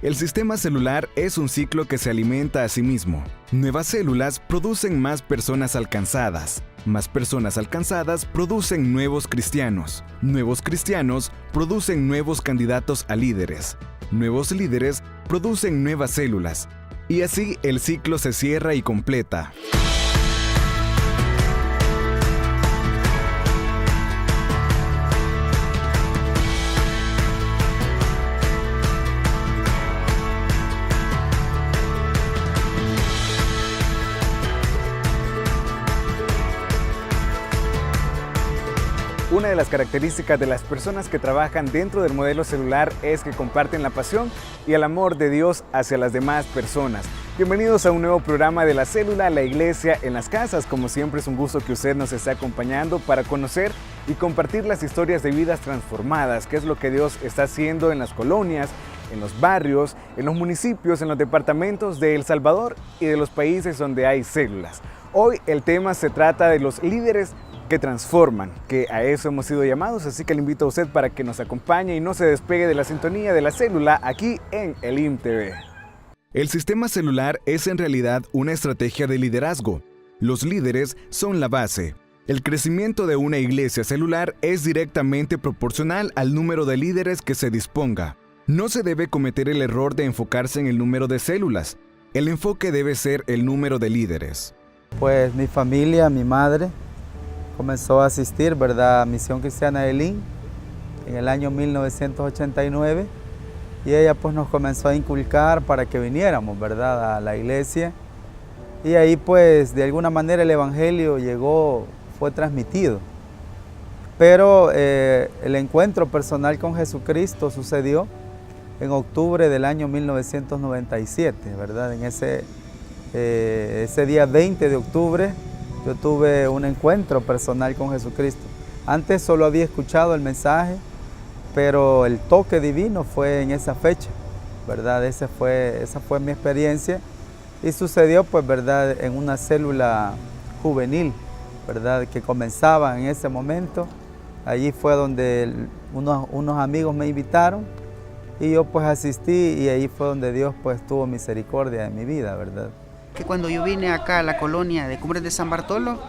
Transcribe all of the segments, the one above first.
El sistema celular es un ciclo que se alimenta a sí mismo. Nuevas células producen más personas alcanzadas. Más personas alcanzadas producen nuevos cristianos. Nuevos cristianos producen nuevos candidatos a líderes. Nuevos líderes producen nuevas células. Y así el ciclo se cierra y completa. Una de las características de las personas que trabajan dentro del modelo celular es que comparten la pasión y el amor de Dios hacia las demás personas. Bienvenidos a un nuevo programa de La Célula, la Iglesia en las Casas. Como siempre es un gusto que usted nos esté acompañando para conocer y compartir las historias de vidas transformadas, qué es lo que Dios está haciendo en las colonias, en los barrios, en los municipios, en los departamentos de El Salvador y de los países donde hay células. Hoy el tema se trata de los líderes que transforman, que a eso hemos sido llamados, así que le invito a usted para que nos acompañe y no se despegue de la sintonía de La Célula aquí en Elim TV. El sistema celular es en realidad una estrategia de liderazgo. Los líderes son la base. El crecimiento de una iglesia celular es directamente proporcional al número de líderes que se disponga. No se debe cometer el error de enfocarse en el número de células. El enfoque debe ser el número de líderes. Pues mi familia, mi madre, comenzó a asistir, ¿verdad?, a Misión Cristiana de Elim en el año 1989 y ella pues nos comenzó a inculcar para que viniéramos, ¿verdad?, a la iglesia, y ahí pues de alguna manera el evangelio llegó, fue transmitido. Pero el encuentro personal con Jesucristo sucedió en octubre del año 1997, ¿verdad? En ese día 20 de octubre yo tuve un encuentro personal con Jesucristo. Antes solo había escuchado el mensaje, pero el toque divino fue en esa fecha, ¿verdad? Esa fue mi experiencia y sucedió, pues, ¿verdad?, en una célula juvenil, ¿verdad?, que comenzaba en ese momento. Allí fue donde unos amigos me invitaron y yo pues asistí y ahí fue donde Dios pues tuvo misericordia en mi vida, ¿verdad? Que cuando yo vine acá a la colonia de Cumbres de San Bartolo,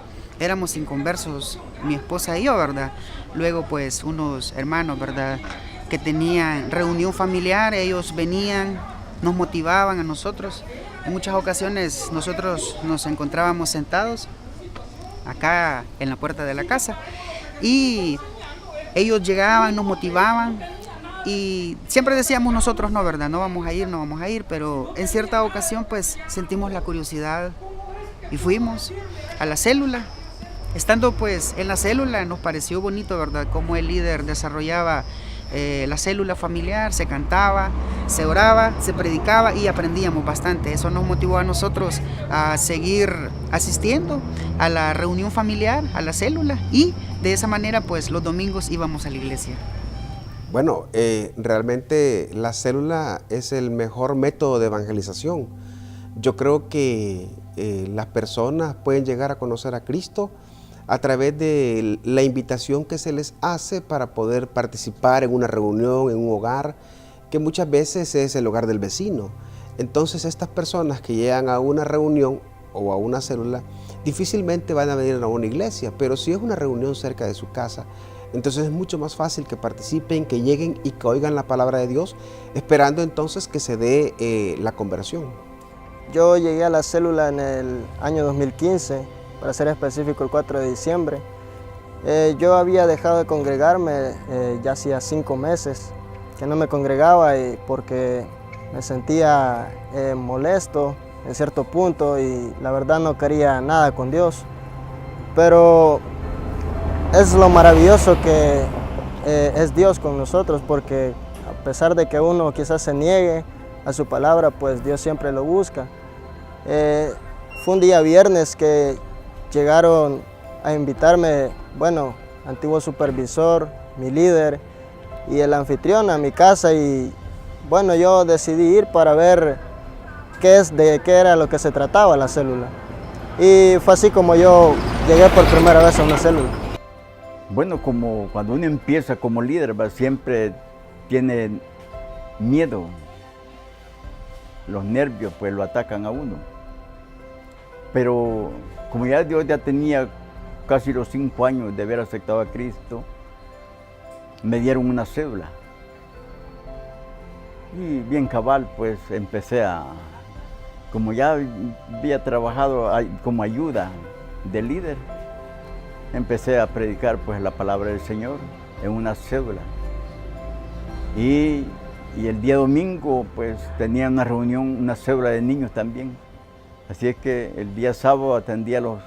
éramos inconversos, mi esposa y yo, ¿verdad? Luego pues unos hermanos, ¿verdad?, que tenían reunión familiar, ellos venían, nos motivaban a nosotros. En muchas ocasiones nosotros nos encontrábamos sentados acá en la puerta de la casa y ellos llegaban, nos motivaban. Y siempre decíamos nosotros, no, ¿verdad? No vamos a ir, pero en cierta ocasión pues sentimos la curiosidad y fuimos a la célula. Estando pues en la célula nos pareció bonito, ¿verdad?, cómo el líder desarrollaba la célula familiar, se cantaba, se oraba, se predicaba y aprendíamos bastante. Eso nos motivó a nosotros a seguir asistiendo a la reunión familiar, a la célula, y de esa manera pues los domingos íbamos a la iglesia. Bueno, realmente la célula es el mejor método de evangelización. Yo creo que las personas pueden llegar a conocer a Cristo a través de la invitación que se les hace para poder participar en una reunión, en un hogar, que muchas veces es el hogar del vecino. Entonces estas personas que llegan a una reunión o a una célula difícilmente van a venir a una iglesia, pero si es una reunión cerca de su casa, entonces es mucho más fácil que participen, que lleguen y que oigan la palabra de Dios, esperando entonces que se dé la conversión. Yo llegué a la célula en el año 2015, para ser específico el 4 de diciembre. Yo había dejado de congregarme ya hacía 5 meses que no me congregaba porque me sentía molesto en cierto punto y la verdad no quería nada con Dios. Pero es lo maravilloso que es Dios con nosotros, porque a pesar de que uno quizás se niegue a su palabra, pues Dios siempre lo busca. Fue un día viernes que llegaron a invitarme, bueno, antiguo supervisor, mi líder y el anfitrión a mi casa y bueno, yo decidí ir para ver de qué era lo que se trataba la célula. Y fue así como yo llegué por primera vez a una célula. Bueno, como cuando uno empieza como líder, siempre tiene miedo los nervios pues lo atacan a uno. Pero como ya Dios ya tenía casi los 5 años de haber aceptado a Cristo, me dieron una cédula. Y bien cabal, pues empecé como ya había trabajado como ayuda de líder, empecé a predicar pues la palabra del Señor en una cédula. Y el día domingo pues tenía una reunión, una cédula de niños también. Así es que el día sábado atendía a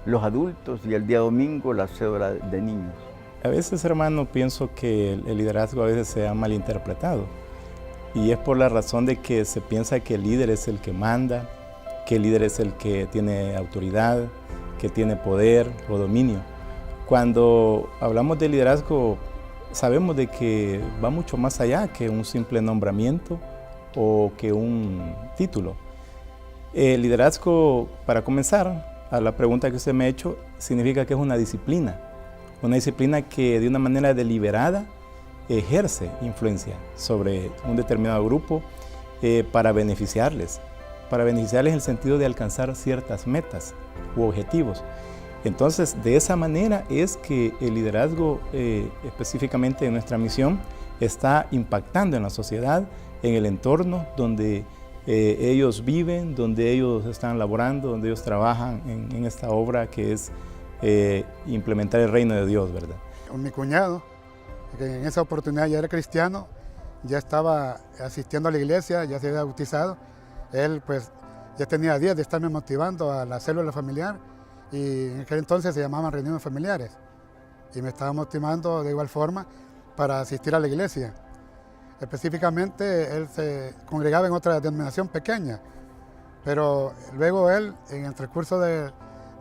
los adultos y el día domingo la cédula de niños. A veces, hermano, pienso que el liderazgo a veces se ha malinterpretado. Y es por la razón de que se piensa que el líder es el que manda, que el líder es el que tiene autoridad, que tiene poder o dominio. Cuando hablamos de liderazgo, sabemos de que va mucho más allá que un simple nombramiento o que un título. El liderazgo, para comenzar, a la pregunta que usted me ha hecho, significa que es una disciplina que de una manera deliberada ejerce influencia sobre un determinado grupo para beneficiarles en el sentido de alcanzar ciertas metas u objetivos. Entonces, de esa manera es que el liderazgo, específicamente en nuestra misión, está impactando en la sociedad, en el entorno donde ellos viven, donde ellos están laborando, donde ellos trabajan en esta obra que es implementar el reino de Dios, ¿verdad? Con mi cuñado, que en esa oportunidad ya era cristiano, ya estaba asistiendo a la iglesia, ya se había bautizado. Él pues ya tenía días de estarme motivando a la célula familiar y en aquel entonces se llamaban reuniones familiares y me estaba motivando de igual forma para asistir a la iglesia. Específicamente él se congregaba en otra denominación pequeña, pero luego él en el transcurso del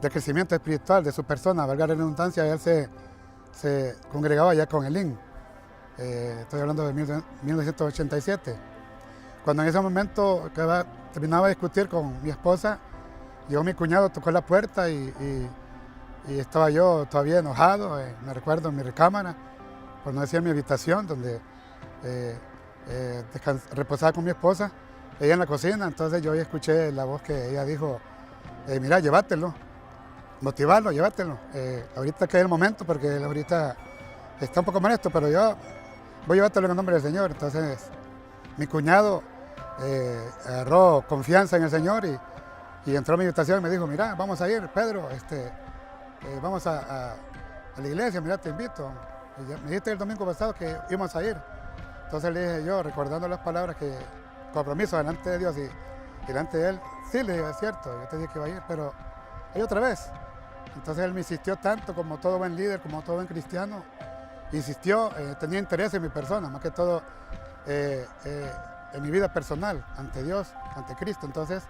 crecimiento espiritual de su persona, valga la redundancia, él se congregaba ya con Elín. Estoy hablando de 1987. Cuando en ese momento terminaba de discutir con mi esposa, llegó mi cuñado, tocó la puerta y estaba yo todavía enojado, me recuerdo en mi recámara, por no decir mi habitación, donde reposaba con mi esposa, ella en la cocina. Entonces yo escuché la voz que ella dijo, mira, llévatelo, motivarlo, llévatelo. Ahorita que es el momento, porque él ahorita está un poco molesto, pero yo voy a llevártelo en el nombre del Señor. Entonces mi cuñado agarró confianza en el Señor y entró a mi habitación y me dijo, mira, vamos a ir, Pedro, vamos a la iglesia, mira, te invito. Y me dijiste el domingo pasado que íbamos a ir. Entonces le dije yo, recordando las palabras que compromiso delante de Dios y delante de Él, sí, le dije, es cierto, yo te dije que iba a ir, pero hay otra vez. Entonces él me insistió tanto, como todo buen líder, como todo buen cristiano, insistió, tenía interés en mi persona, más que todo en mi vida personal, ante Dios, ante Cristo. Entonces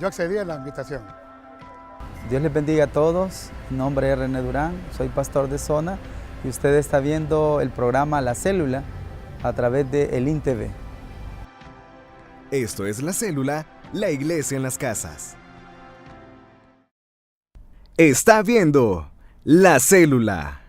yo accedí a la invitación. Dios les bendiga a todos. Mi nombre es René Durán, soy pastor de zona y usted está viendo el programa La Célula a través de Elín TV. Esto es La Célula, la iglesia en las casas. Está viendo La Célula.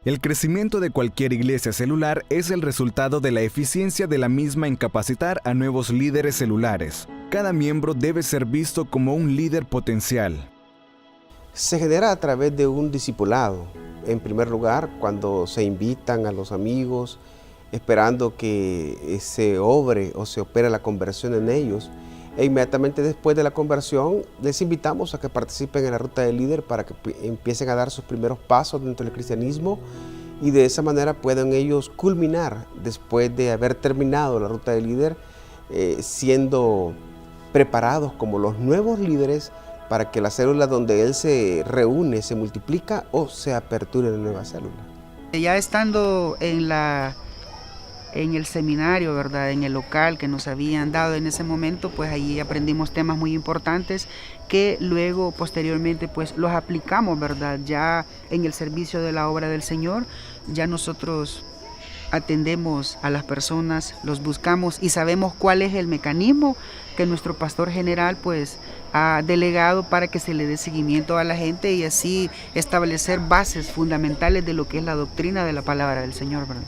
El crecimiento de cualquier iglesia celular es el resultado de la eficiencia de la misma en capacitar a nuevos líderes celulares. Cada miembro debe ser visto como un líder potencial. Se genera a través de un discipulado. En primer lugar, cuando se invitan a los amigos, esperando que se obre o se opere la conversión en ellos. E inmediatamente después de la conversión, les invitamos a que participen en la ruta del líder para que empiecen a dar sus primeros pasos dentro del cristianismo y de esa manera puedan ellos culminar, después de haber terminado la ruta del líder, siendo preparados como los nuevos líderes para que la célula donde él se reúne, se multiplica o se aperture una nueva célula. Ya estando en el seminario, ¿verdad? En el local que nos habían dado en ese momento, pues ahí aprendimos temas muy importantes que luego, posteriormente, pues los aplicamos, ¿verdad? Ya en el servicio de la obra del Señor, ya nosotros atendemos a las personas, los buscamos y sabemos cuál es el mecanismo que nuestro pastor general pues ha delegado para que se le dé seguimiento a la gente y así establecer bases fundamentales de lo que es la doctrina de la palabra del Señor, ¿verdad?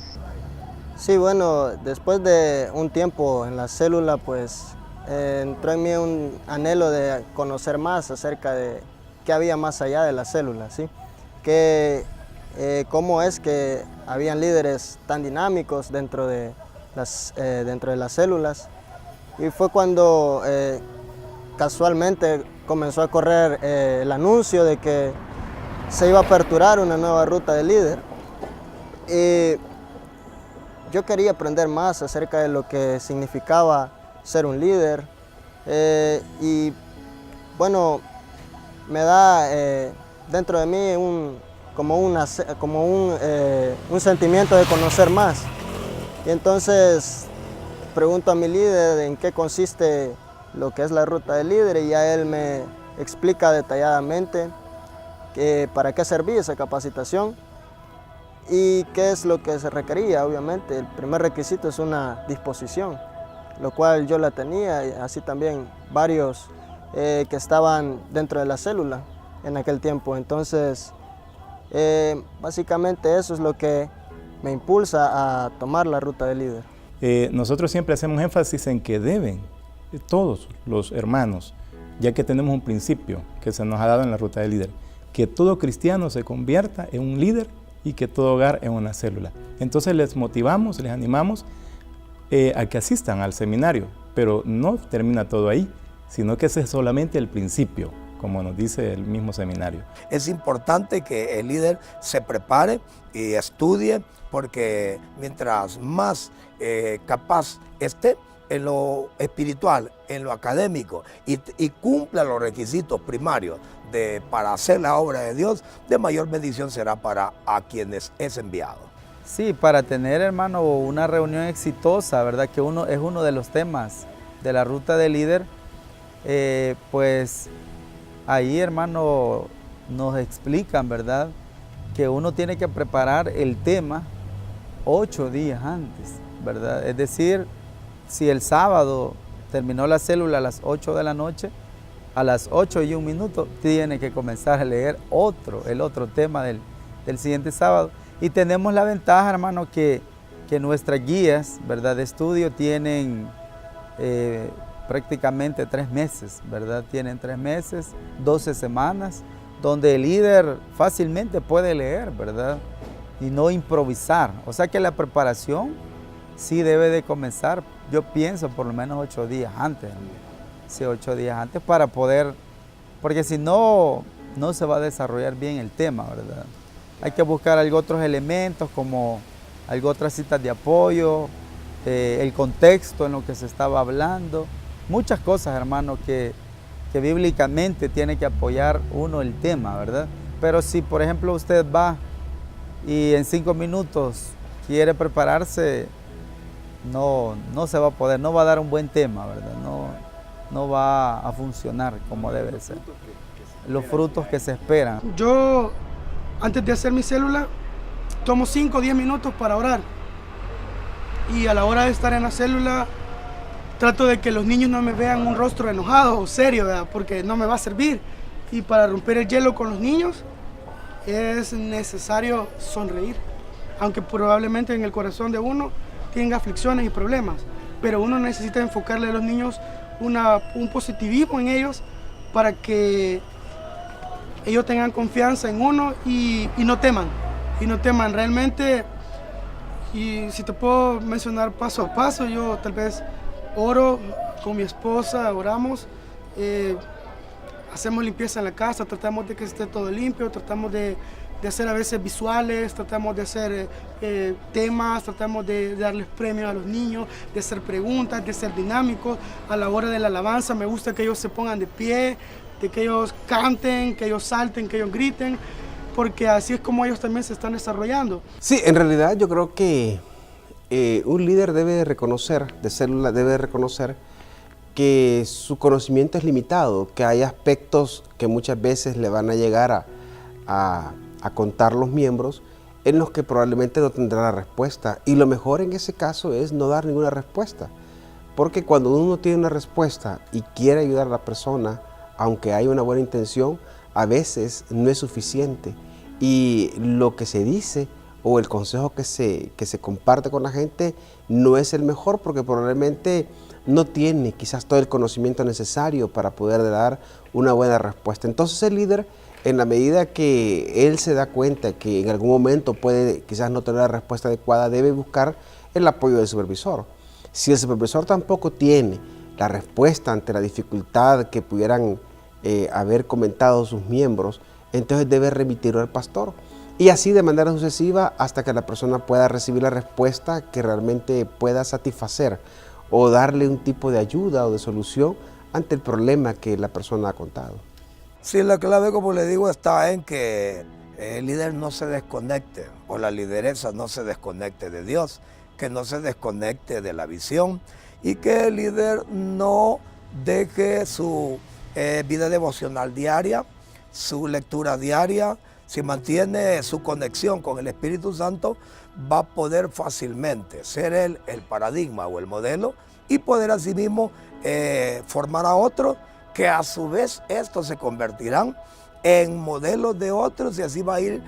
Sí, bueno, después de un tiempo en la célula, pues entró en mí un anhelo de conocer más acerca de qué había más allá de la célula, ¿sí? Cómo es que habían líderes tan dinámicos dentro de las células. Y fue cuando casualmente comenzó a correr el anuncio de que se iba a aperturar una nueva ruta de líder. Y yo quería aprender más acerca de lo que significaba ser un líder. Y bueno, me da dentro de mí un sentimiento de conocer más. Y entonces pregunto a mi líder en qué consiste lo que es la ruta del líder, y ya él me explica detalladamente para qué servía esa capacitación y qué es lo que se requería. Obviamente, el primer requisito es una disposición, lo cual yo la tenía, y así también varios que estaban dentro de la célula en aquel tiempo. Entonces, básicamente eso es lo que me impulsa a tomar la ruta del líder. Nosotros siempre hacemos énfasis en que deben todos los hermanos, ya que tenemos un principio que se nos ha dado en la ruta del líder, que todo cristiano se convierta en un líder y que todo hogar en una célula. Entonces les motivamos, les animamos a que asistan al seminario, pero no termina todo ahí, sino que ese es solamente el principio, como nos dice el mismo seminario. Es importante que el líder se prepare y estudie, porque mientras más capaz esté en lo espiritual, en lo académico, y cumpla los requisitos primarios para hacer la obra de Dios, de mayor bendición será para a quienes es enviado. Sí, para tener, hermano, una reunión exitosa, ¿verdad? Que es uno de los temas de la ruta del líder, pues ahí, hermano, nos explican, ¿verdad? Que uno tiene que preparar el tema 8 días antes, ¿verdad? Es decir, si el sábado terminó la célula a las 8 de la noche, a las 8:01 tiene que comenzar a leer el otro tema del siguiente sábado. Y tenemos la ventaja, hermano, que nuestras guías, ¿verdad?, de estudio tienen prácticamente 3 meses, ¿verdad? Tienen 3 meses, 12 semanas, donde el líder fácilmente puede leer, ¿verdad? Y no improvisar. O sea que la preparación sí debe de comenzar, yo pienso, por lo menos 8 días antes. Sí, 8 días antes, para poder, porque si no, no se va a desarrollar bien el tema, ¿verdad? Hay que buscar otros elementos, como otras citas de apoyo, el contexto en lo que se estaba hablando, muchas cosas, hermano, que bíblicamente tiene que apoyar uno el tema, ¿verdad? Pero si, por ejemplo, usted va y en 5 minutos quiere prepararse, no se va a poder, no va a dar un buen tema, ¿verdad? No va a funcionar como debe de ser. Los frutos que se esperan. Yo, antes de hacer mi célula, tomo 5 o 10 minutos para orar. Y a la hora de estar en la célula, trato de que los niños no me vean un rostro enojado o serio, ¿verdad? Porque no me va a servir. Y para romper el hielo con los niños, es necesario sonreír. Aunque probablemente en el corazón de uno tenga aflicciones y problemas. Pero uno necesita enfocarle a los niños un positivismo en ellos, para que ellos tengan confianza en uno y no teman. Y no teman realmente. Y si te puedo mencionar paso a paso, yo tal vez oro con mi esposa, oramos, hacemos limpieza en la casa, tratamos de que esté todo limpio, tratamos de hacer a veces visuales, tratamos de hacer temas, tratamos de darles premios a los niños, de hacer preguntas, de ser dinámicos. A la hora de la alabanza me gusta que ellos se pongan de pie, de que ellos canten, que ellos salten, que ellos griten, porque así es como ellos también se están desarrollando. Sí, en realidad yo creo que un líder debe reconocer, de célula debe reconocer que su conocimiento es limitado, que hay aspectos que muchas veces le van a llegar a contar los miembros, en los que probablemente no tendrá la respuesta. Y lo mejor en ese caso es no dar ninguna respuesta, porque cuando uno tiene una respuesta y quiere ayudar a la persona, aunque hay una buena intención, a veces no es suficiente. Y lo que se dice o el consejo que se comparte con la gente no es el mejor, porque probablemente no tiene quizás todo el conocimiento necesario para poder dar una buena respuesta. Entonces el líder, en la medida que él se da cuenta que en algún momento puede quizás no tener la respuesta adecuada, debe buscar el apoyo del supervisor. Si el supervisor tampoco tiene la respuesta ante la dificultad que pudieran haber comentado sus miembros, entonces debe remitirlo al pastor. Y así de manera sucesiva hasta que la persona pueda recibir la respuesta que realmente pueda satisfacer o darle un tipo de ayuda o de solución ante el problema que la persona ha contado. Sí, la clave, como le digo, está en que el líder no se desconecte o la lideresa no se desconecte de Dios, que no se desconecte de la visión y que el líder no deje su vida devocional diaria, su lectura diaria. Si mantiene su conexión con el Espíritu Santo, va a poder fácilmente ser él el paradigma o el modelo y poder asimismo formar a otros que a su vez estos se convertirán en modelos de otros y así va a ir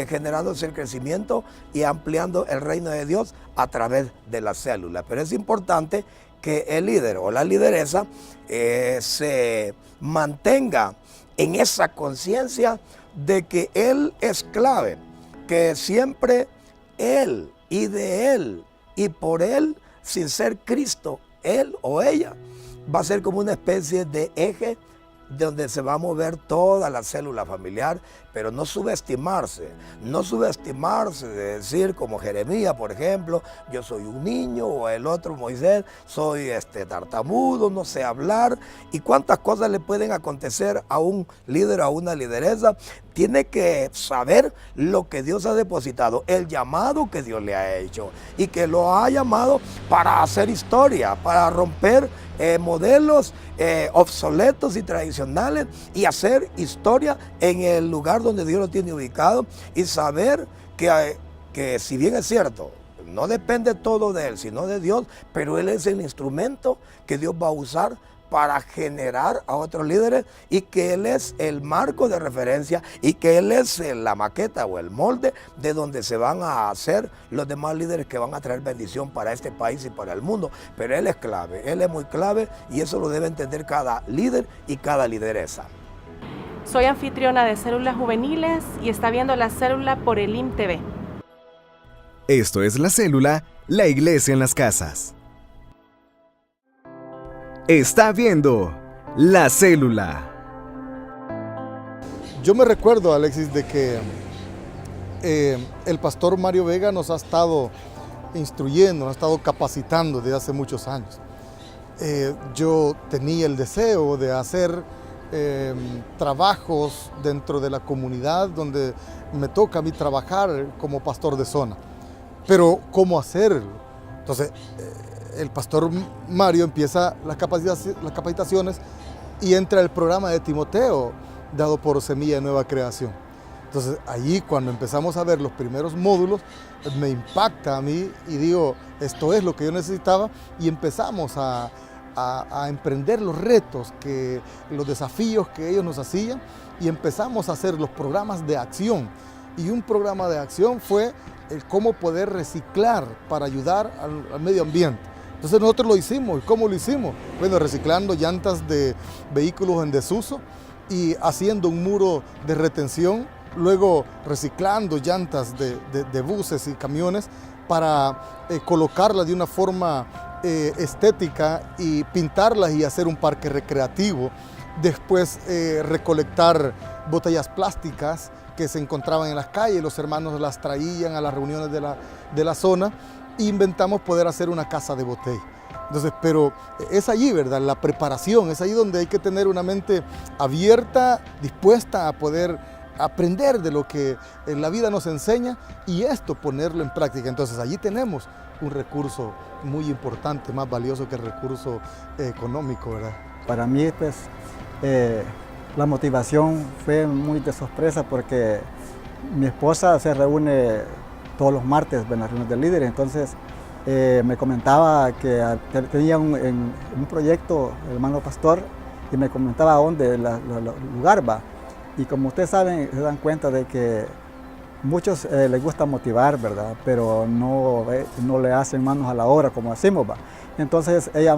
generándose el crecimiento y ampliando el reino de Dios a través de la célula. Pero es importante que el líder o la lideresa se mantenga en esa conciencia de que él es clave, que siempre él y de él y por él, sin ser Cristo, él o ella, va a ser como una especie de eje donde se va a mover toda la célula familiar, pero no subestimarse de decir como Jeremías, por ejemplo, yo soy un niño, o el otro Moisés, soy tartamudo, no sé hablar, y cuántas cosas le pueden acontecer a un líder o a una lideresa. Tiene que saber lo que Dios ha depositado, el llamado que Dios le ha hecho y que lo ha llamado para hacer historia, para romper modelos obsoletos y tradicionales y hacer historia en el lugar donde Dios lo tiene ubicado y saber que si bien es cierto, no depende todo de Él, sino de Dios, pero Él es el instrumento que Dios va a usar para generar a otros líderes y que Él es el marco de referencia y que Él es la maqueta o el molde de donde se van a hacer los demás líderes que van a traer bendición para este país y para el mundo. Pero Él es clave, Él es muy clave y eso lo debe entender cada líder y cada lideresa. Soy anfitriona de Células Juveniles y está viendo la célula por Elim TV. Esto es La Célula, la iglesia en las casas. Está viendo La Célula. Yo me recuerdo, Alexis, de que el pastor Mario Vega nos ha estado instruyendo, nos ha estado capacitando desde hace muchos años. Yo tenía el deseo de hacer trabajos dentro de la comunidad donde me toca a mí trabajar como pastor de zona. Pero, ¿cómo hacerlo? Entonces, el pastor Mario empieza las capacitaciones y entra el programa de Timoteo, dado por Semilla de Nueva Creación. Entonces, allí cuando empezamos a ver los primeros módulos, me impacta a mí y digo, esto es lo que yo necesitaba, y empezamos a emprender los retos, los desafíos que ellos nos hacían, y empezamos a hacer los programas de acción. Y un programa de acción fue el cómo poder reciclar para ayudar al medio ambiente. Entonces nosotros lo hicimos. ¿Y cómo lo hicimos? Bueno, reciclando llantas de vehículos en desuso y haciendo un muro de retención, luego reciclando llantas de buses y camiones para colocarlas de una forma estética y pintarlas y hacer un parque recreativo. Después recolectar botellas plásticas que se encontraban en las calles, los hermanos las traían a las reuniones de la zona, e inventamos poder hacer una casa de botella. Entonces, pero es allí, ¿verdad? La preparación, es allí donde hay que tener una mente abierta, dispuesta a poder aprender de lo que la vida nos enseña y esto ponerlo en práctica. Entonces, allí tenemos un recurso muy importante, más valioso que el recurso económico, ¿verdad? Para mí, pues, la motivación fue muy de sorpresa porque mi esposa se reúne todos los martes en las reuniones de líderes, entonces me comentaba que tenía un proyecto, el hermano pastor, y me comentaba dónde, el lugar va. Y como ustedes saben, se dan cuenta de que muchos les gusta motivar, ¿verdad? Pero no le hacen manos a la obra, como decimos, ¿va? Entonces ella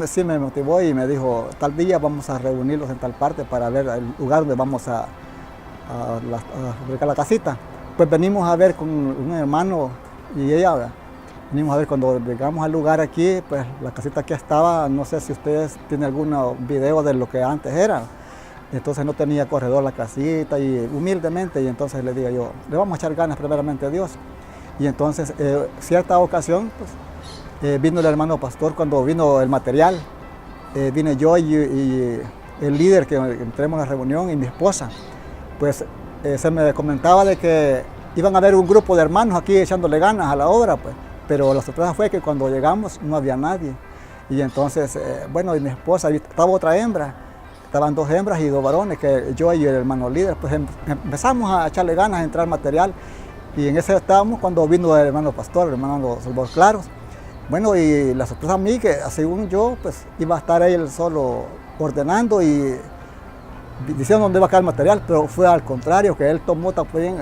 sí me motivó y me dijo, tal día vamos a reunirlos en tal parte para ver el lugar donde vamos a fabricar la casita. Pues venimos a ver con un hermano y ella, ¿verdad? Venimos a ver cuando llegamos al lugar aquí, pues la casita aquí estaba, no sé si ustedes tienen algún video de lo que antes era. Entonces no tenía corredor la casita y humildemente, y entonces le digo yo, le vamos a echar ganas primeramente a Dios. Y entonces, cierta ocasión, pues, vino el hermano pastor cuando vino el material, vine yo y el líder que entremos a la reunión y mi esposa. Pues se me comentaba de que iban a haber un grupo de hermanos aquí echándole ganas a la obra, pues. Pero la sorpresa fue que cuando llegamos no había nadie. Y entonces, bueno, y mi esposa, estaba otra hembra, estaban 2 hembras y 2 varones, que yo y el hermano líder, pues empezamos a echarle ganas a entrar material. Y en ese estábamos cuando vino el hermano pastor, el hermano Salvador Claros. Bueno, y la sorpresa a mí, que según yo, pues iba a estar él solo ordenando y diciendo dónde iba a caer el material, pero fue al contrario, que él tomó también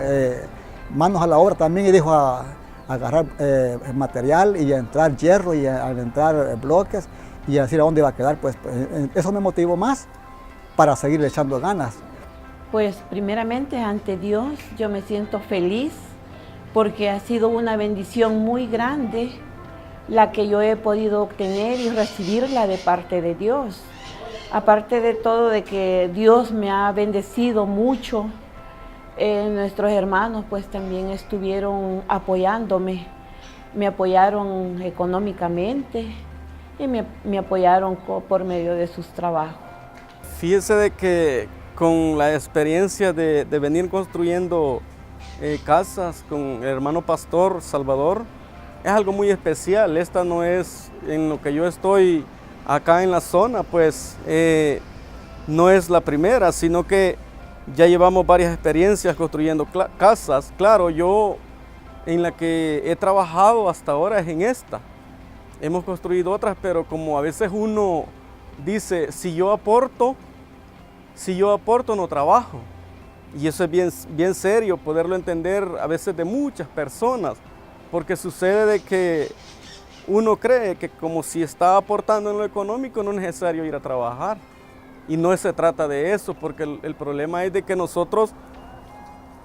manos a la obra también y dijo a agarrar el material y a entrar hierro y a entrar bloques y a decir a dónde iba a quedar. Pues eso me motivó más para seguir echando ganas. Pues primeramente ante Dios yo me siento feliz porque ha sido una bendición muy grande la que yo he podido obtener y recibirla de parte de Dios. Aparte de todo, de que Dios me ha bendecido mucho, nuestros hermanos pues también estuvieron apoyándome, me apoyaron económicamente y me apoyaron por medio de sus trabajos. Fíjese de que con la experiencia de venir construyendo casas con el hermano pastor Salvador, es algo muy especial. Esta no es en lo que yo estoy acá en la zona, pues no es la primera, sino que ya llevamos varias experiencias construyendo casas. Claro, yo en la que he trabajado hasta ahora es en esta. Hemos construido otras, pero como a veces uno dice, si yo aporto no trabajo. Y eso es bien serio, poderlo entender a veces de muchas personas, porque sucede de que uno cree que como si está aportando en lo económico no es necesario ir a trabajar. Y no se trata de eso, porque el problema es de que nosotros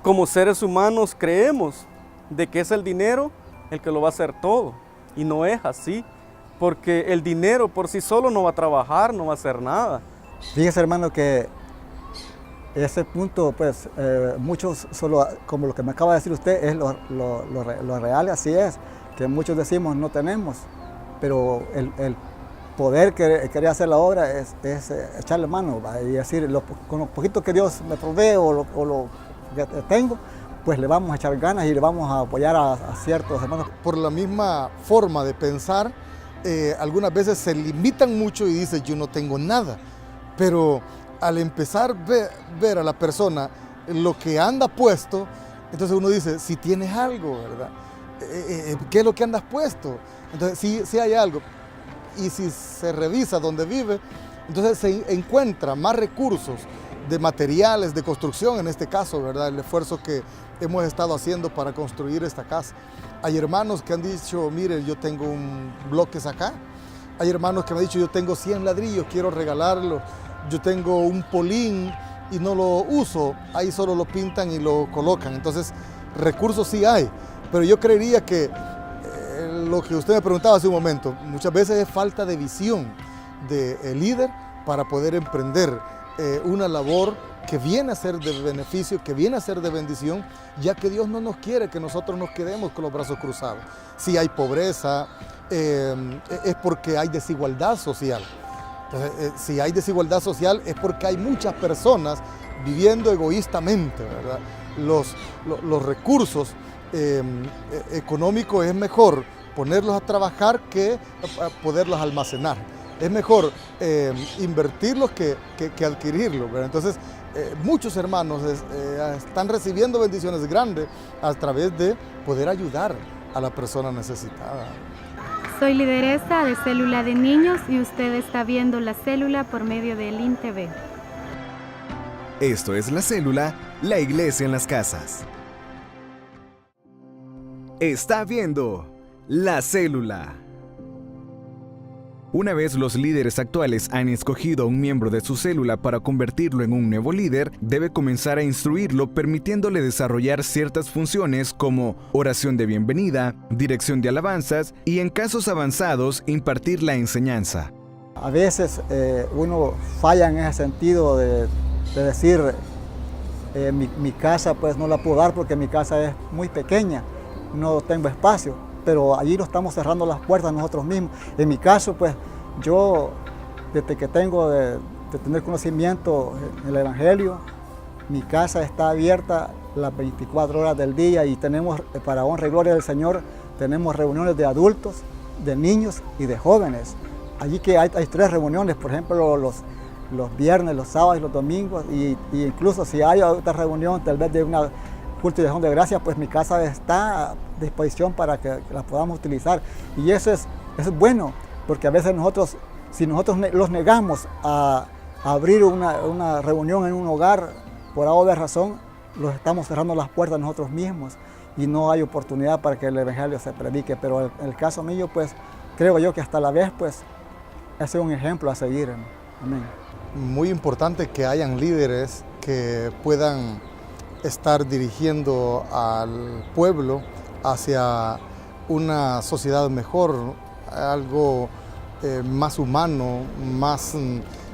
como seres humanos creemos de que es el dinero el que lo va a hacer todo. Y no es así, porque el dinero por sí solo no va a trabajar, no va a hacer nada. Fíjese, hermano, que ese punto, pues, muchos solo, como lo que me acaba de decir usted, es lo real, así es, que muchos decimos no tenemos, pero el poder querer hacer la obra es echarle mano, ¿va? Y decir, con lo poquito que Dios me provee o lo que tengo, pues le vamos a echar ganas y le vamos a apoyar a ciertos hermanos. Por la misma forma de pensar, algunas veces se limitan mucho y dicen yo no tengo nada, pero al empezar a ver a la persona lo que anda puesto, entonces uno dice, si tienes algo, ¿verdad? ¿Qué es lo que andas puesto? Entonces sí hay algo. Y si se revisa donde vive, entonces se encuentra más recursos de materiales, de construcción, en este caso, ¿verdad? El esfuerzo que hemos estado haciendo para construir esta casa. Hay hermanos que han dicho, mire, yo tengo bloques acá. Hay hermanos que me han dicho, yo tengo 100 ladrillos, quiero regalarlos. Yo tengo un polín y no lo uso, ahí solo lo pintan y lo colocan. Entonces, recursos sí hay, pero yo creería que lo que usted me preguntaba hace un momento, muchas veces es falta de visión del líder para poder emprender una labor que viene a ser de beneficio, que viene a ser de bendición, ya que Dios no nos quiere que nosotros nos quedemos con los brazos cruzados. Si hay pobreza, es porque hay desigualdad social. Entonces, si hay desigualdad social es porque hay muchas personas viviendo egoístamente, ¿verdad? Los recursos económicos es mejor ponerlos a trabajar que poderlos almacenar. Es mejor invertirlos que adquirirlos, ¿verdad? Entonces, muchos hermanos están recibiendo bendiciones grandes a través de poder ayudar a la persona necesitada. Soy lideresa de Célula de Niños y usted está viendo La Célula por medio de LIN TV. Esto es La Célula, la iglesia en las casas. está viendo La Célula. Una vez los líderes actuales han escogido a un miembro de su célula para convertirlo en un nuevo líder, debe comenzar a instruirlo permitiéndole desarrollar ciertas funciones como oración de bienvenida, dirección de alabanzas y en casos avanzados impartir la enseñanza. A veces uno falla en ese sentido de decir mi casa pues no la puedo dar porque mi casa es muy pequeña, no tengo espacio, pero allí nos estamos cerrando las puertas nosotros mismos. En mi caso pues yo desde que tengo de tener conocimiento en el Evangelio, mi casa está abierta las 24 horas del día y tenemos, para honra y gloria del Señor, tenemos reuniones de adultos, de niños y de jóvenes. Allí que hay 3 reuniones, por ejemplo los viernes, los sábados y los domingos, y incluso si hay otra reunión, tal vez de una culto de acción de gracias, pues mi casa está a disposición para que la podamos utilizar. Y eso es bueno, porque a veces si nosotros los negamos a abrir una reunión en un hogar, por algo de razón, los estamos cerrando las puertas nosotros mismos y no hay oportunidad para que el Evangelio se predique. Pero en el caso mío, pues creo yo que hasta la vez, pues, ese es un ejemplo a seguir. Amén. Muy importante que hayan líderes que puedan estar dirigiendo al pueblo hacia una sociedad mejor, algo más humano, más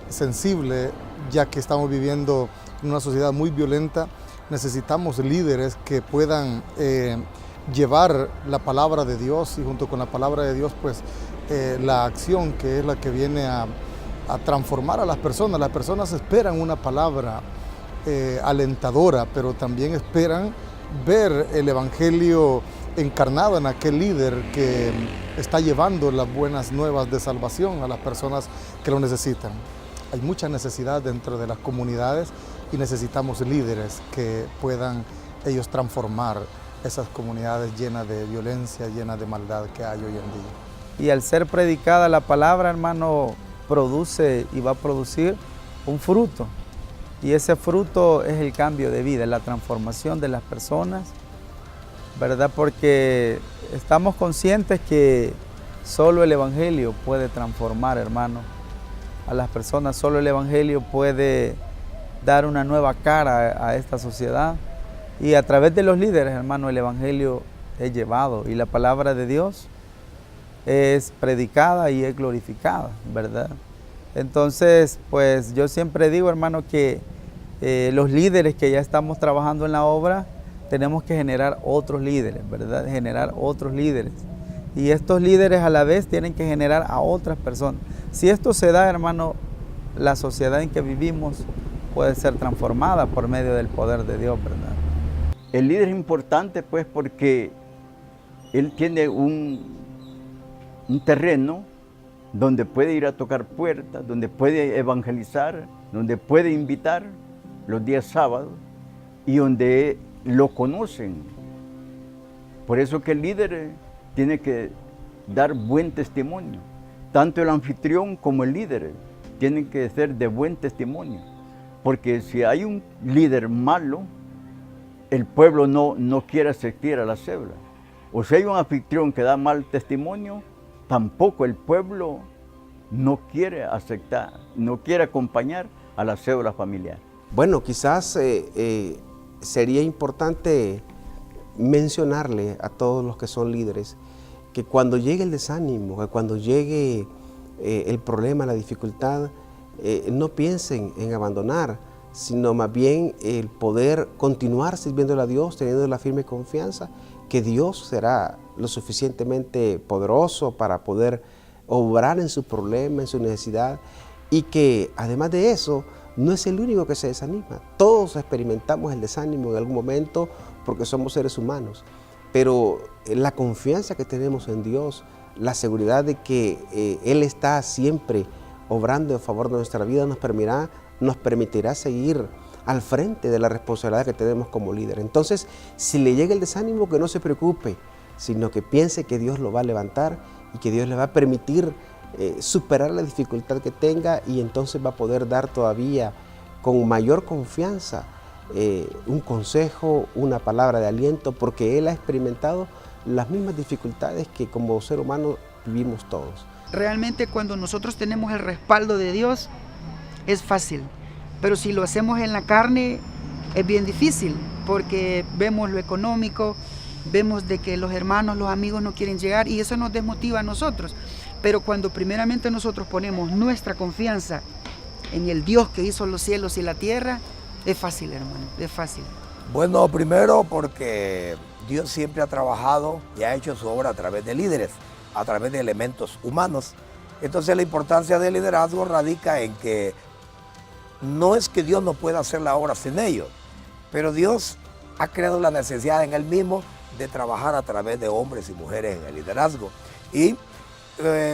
sensible, ya que estamos viviendo en una sociedad muy violenta. Necesitamos líderes que puedan llevar la palabra de Dios y junto con la palabra de Dios, pues, la acción que es la que viene a transformar a las personas. Las personas esperan una palabra alentadora, pero también esperan ver el Evangelio encarnado en aquel líder que está llevando las buenas nuevas de salvación a las personas que lo necesitan. Hay mucha necesidad dentro de las comunidades y necesitamos líderes que puedan ellos transformar esas comunidades llenas de violencia, llenas de maldad que hay hoy en día. Y al ser predicada la palabra, hermano, produce y va a producir un fruto. Y ese fruto es el cambio de vida, la transformación de las personas, ¿verdad? Porque estamos conscientes que solo el Evangelio puede transformar, hermano, a las personas. Solo el Evangelio puede dar una nueva cara a esta sociedad. Y a través de los líderes, hermano, el Evangelio es llevado y la palabra de Dios es predicada y es glorificada, ¿verdad? Entonces, pues yo siempre digo, hermano, que los líderes que ya estamos trabajando en la obra, tenemos que generar otros líderes, ¿verdad? Generar otros líderes. Y estos líderes a la vez tienen que generar a otras personas. Si esto se da, hermano, la sociedad en que vivimos puede ser transformada por medio del poder de Dios, ¿verdad? El líder es importante, pues, porque él tiene un terreno donde puede ir a tocar puertas, donde puede evangelizar, donde puede invitar los días sábados y donde lo conocen. Por eso que el líder tiene que dar buen testimonio. Tanto el anfitrión como el líder tienen que ser de buen testimonio. Porque si hay un líder malo, el pueblo no quiere asistir a la célula. O si hay un anfitrión que da mal testimonio, tampoco el pueblo no quiere aceptar, no quiere acompañar a la célula familiar. Bueno, quizás sería importante mencionarle a todos los que son líderes que cuando llegue el desánimo, que cuando llegue el problema, la dificultad, no piensen en abandonar, sino más bien el poder continuar sirviéndole a Dios, teniendo la firme confianza que Dios será lo suficientemente poderoso para poder obrar en su problema, en su necesidad, y que además de eso, no es el único que se desanima. Todos experimentamos el desánimo en algún momento porque somos seres humanos, pero la confianza que tenemos en Dios, la seguridad de que Él está siempre obrando en favor de nuestra vida, nos permitirá seguir al frente de la responsabilidad que tenemos como líder. Entonces, si le llega el desánimo, que no se preocupe, sino que piense que Dios lo va a levantar y que Dios le va a permitir superar la dificultad que tenga, y entonces va a poder dar todavía con mayor confianza un consejo, una palabra de aliento, porque Él ha experimentado las mismas dificultades que como ser humano vivimos todos. Realmente cuando nosotros tenemos el respaldo de Dios es fácil, pero si lo hacemos en la carne es bien difícil, porque vemos lo económico, vemos de que los hermanos, los amigos no quieren llegar y eso nos desmotiva a nosotros. Pero cuando primeramente nosotros ponemos nuestra confianza en el Dios que hizo los cielos y la tierra, es fácil, hermano, es fácil. Bueno, primero porque Dios siempre ha trabajado y ha hecho su obra a través de líderes, a través de elementos humanos. Entonces la importancia del liderazgo radica en que no es que Dios no pueda hacer la obra sin ellos, pero Dios ha creado la necesidad en Él mismo de trabajar a través de hombres y mujeres en el liderazgo. Y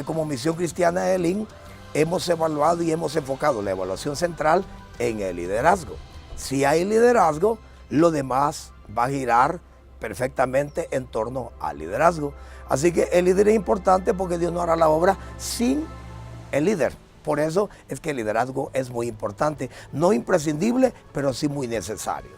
como Misión Cristiana de Elín hemos evaluado y hemos enfocado la evaluación central en el liderazgo. Si hay liderazgo, lo demás va a girar perfectamente en torno al liderazgo. Así que el líder es importante porque Dios no hará la obra sin el líder. Por eso es que el liderazgo es muy importante, no imprescindible, pero sí muy necesario.